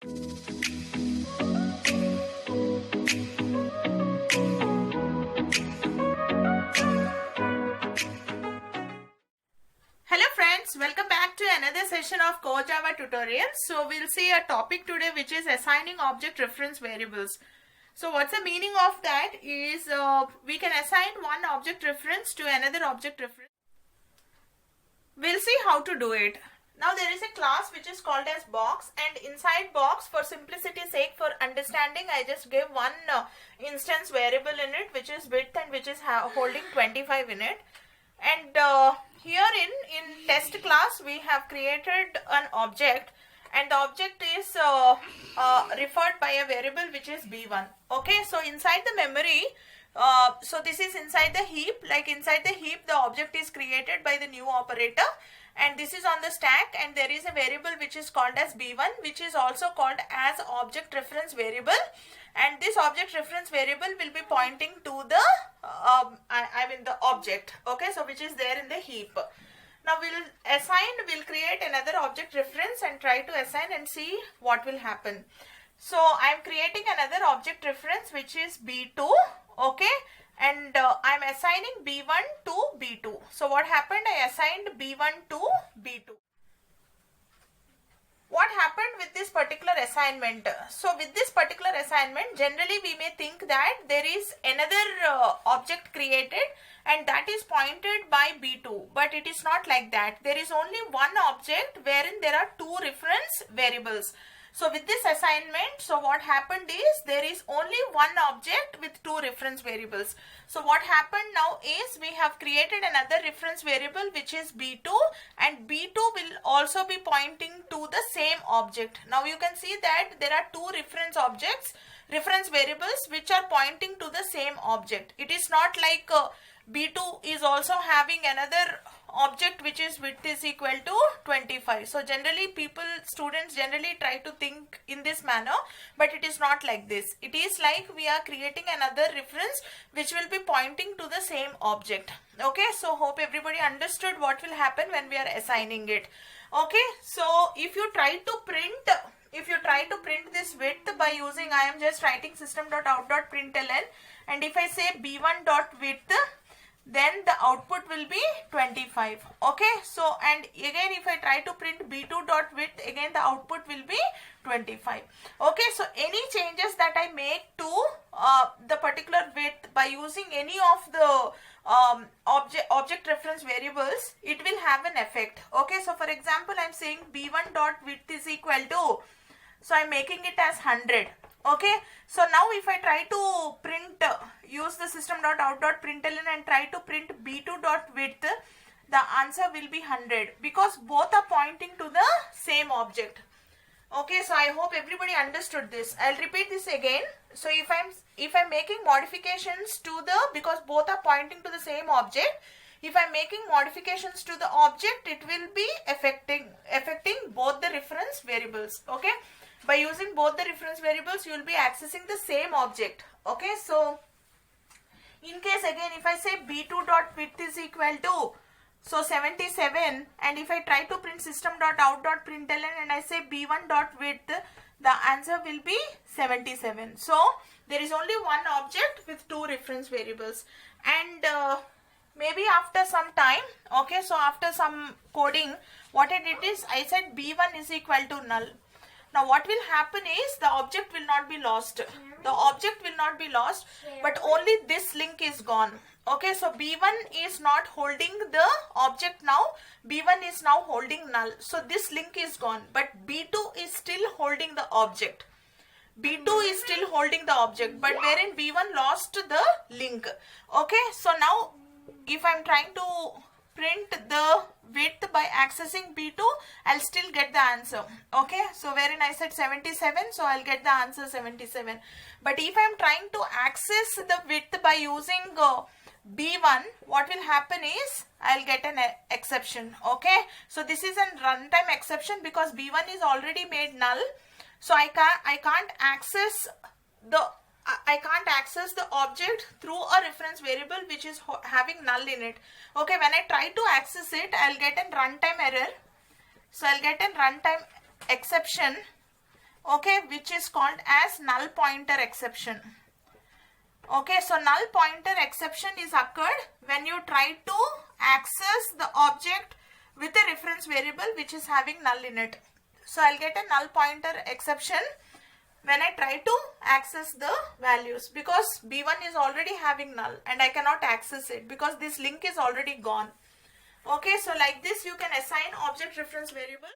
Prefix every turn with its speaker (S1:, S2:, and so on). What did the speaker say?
S1: Hello friends, welcome back to another session of Core Java tutorials. So we'll see a topic today which is assigning object reference variables. So what's the meaning of that is we can assign one object reference to another object reference. We'll see how to do it. Now there is a class which is called as box, and inside box, for simplicity's sake, for understanding, I just gave one instance variable in it which is width and which is holding 25 in it. And here in test class we have created an object, and the object is referred by a variable which is b1. Okay, so inside the memory, so this is inside the heap. Like inside the heap, the object is created by the new operator, and this is on the stack, and there is a variable which is called as b1, which is also called as object reference variable, and this object reference variable will be pointing to the the object, okay, so which is there in the heap. Now we'll create another object reference and try to assign and see what will happen. So I'm creating another object reference which is b2, okay, and I'm assigning b1 to b2. So what happened? I assigned b1 to b2. What happened with this particular assignment? So with this particular assignment, generally we may think that there is another object created and that is pointed by b2, but it is not like that. There is only one object wherein there are two reference variables. So with this assignment, so what happened is there is only one object with two reference variables. So what happened now is we have created another reference variable which is b2, and b2 will also be pointing to the same object. Now you can see that there are two reference variables which are pointing to the same object. It is not like b2 is also having another object which is width is equal to 25. So generally students generally try to think in this manner, but it is not like this. It is like we are creating another reference which will be pointing to the same object. Okay, so hope everybody understood what will happen when we are assigning it. Okay, so if you try to print this width by using, I am just writing system.out.println, and if I say b1.width, then the output will be 25. Okay, so and again if I try to print b2.width, again the output will be 25. Okay, so any changes that I make to the particular width by using any of the object reference variables, it will have an effect. Okay, so for example, I'm saying b1.width is equal to, so I'm making it as 100. Okay, so now if I try to print, use the system.out.println and try to print b2.width, the answer will be 100 because both are pointing to the same object. Okay, so I hope everybody understood this. I'll repeat this again. So if I'm making modifications to the, because both are pointing to the same object, if I'm making modifications to the object, it will be affecting both the reference variables. Okay, by using both the reference variables, you will be accessing the same object. Okay, so in case again if I say b2.width is equal to, so 77, and if I try to print system.out.println and I say b1.width, the answer will be 77. So there is only one object with two reference variables, and maybe after some time, okay, so after some coding, what I did is I said b1 is equal to null. Now what will happen is the object will not be lost. The object will not be lost, but only this link is gone. Okay, so b1 is not holding the object now. b1 is now holding null. So this link is gone, but b2 is still holding the object. b2 is still holding the object, but wherein b1 lost the link. Okay, so now if I'm trying to print the width by accessing b2, I'll still get the answer. Okay, so wherein I said 77, so I'll get the answer 77. But if I'm trying to access the width by using b1, what will happen is I'll get an exception. Okay, so this is a runtime exception because b1 is already made null, so I can't access the object through a reference variable which is having null in it. Okay, when I try to access it, I'll get a runtime error. So I'll get a runtime exception, okay, which is called as null pointer exception. Okay, so null pointer exception is occurred when you try to access the object with a reference variable which is having null in it. So I'll get a null pointer exception when I try to access the values, because B1 is already having null and I cannot access it because this link is already gone. Okay, so like this you can assign object reference variable.